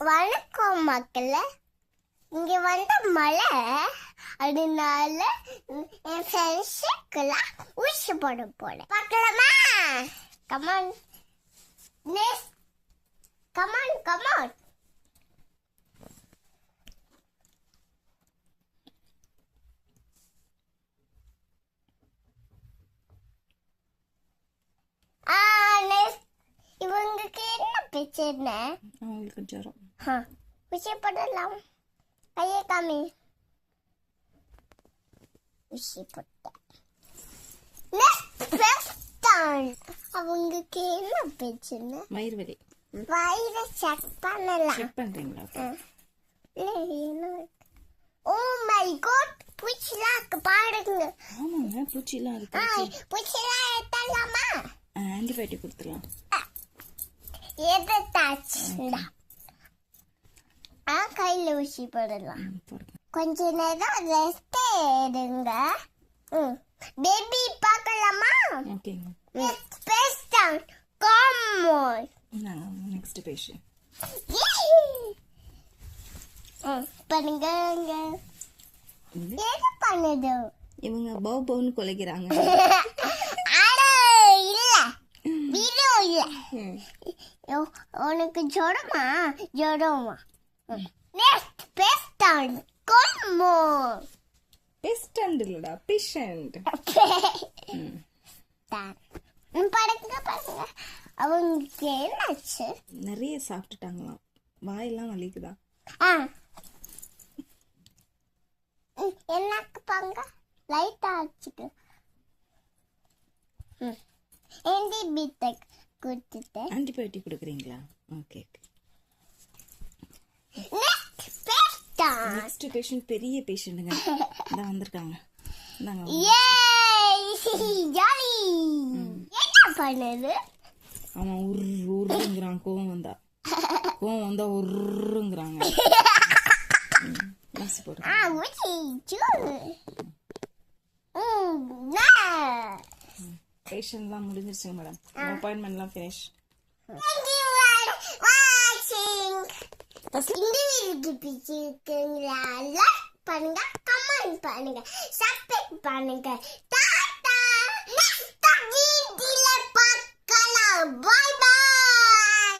வணக்கம் மக்களே. இங்க வந்த மழை, அதனால என் ஃப்ரெண்ட்ஸுக்கெல்லாம் ஊசி போட போறேன். பார்க்கலாமா? Come on come on come on. இவங்களுக்கு என்ன பிரச்சனை? அவங்களுக்கு ஜுரம். ஊசி போடலாம். கையை காமி. ஊசி போட்டேன். அவங்களுக்கு என்ன பிரச்சனை? வயிறு வலி. வயிறை செக் பண்ணலாம். செக் பண்றீங்களா? ஓ மை காட், பூச்சிலாம் இருக்கு பாருங்க. ஆமாங்க, பூச்சிலாம் இருக்கு. பூச்சிலாம் எடுத்துடலாமா? ஆன்டிபயோட்டிக் கொடுத்துடலாம். எதாச்சும் கையில ஊசி போடலாம். கொஞ்ச நேரம் ரெஸ்ட் எடுங்க. பேபி பார்க்கலாமா? ஓகேங்க. நெக்ஸ்ட் பேஷண்ட் பண்ணுங்க. என்ன பண்ணுது? இவங்க பவ் பவுன்னு கொலைக்கிறாங்க. உனக்கு ஜுரமா? ஜுரமா? பேஸ்டன்ட் இல்லடா, பேஷண்ட். படுங்க படுங்க. அவங்களுக்கு என்னாச்சு? நிறைய சாப்பிட்டுட்டாங்களாம், வாயெல்லாம் வலிக்குதா? எனக்கு பாங்க லைட்டா ஆச்சுக்கு. ஆன்டிபயோட்டிக் கொடுக்குறீங்களா? ஓகே. நெக்ஸ்ட் பேஷண்ட் பெரிய பேஷண்ட்டுங்க. இதான் வந்திருக்காங்க. அவன் உருங்கிறான். கோவம் வந்தா உருங்கிறாங்க. பேஷண்ட்லாம் முடிஞ்சிருச்சுங்க மேடம். அப்பாயின்மெண்ட்லாம் ஃபினிஷ். இந்த வீடியோக்கு பிடிச்சிருக்கீங்களா? லைக் பண்ணுங்க, கமெண்ட் பண்ணுங்க, சப்ஸ்கிரைப் பண்ணுங்க. டாடா. நெக்ஸ்ட் வீடியோல பார்க்கலாம். Bye by.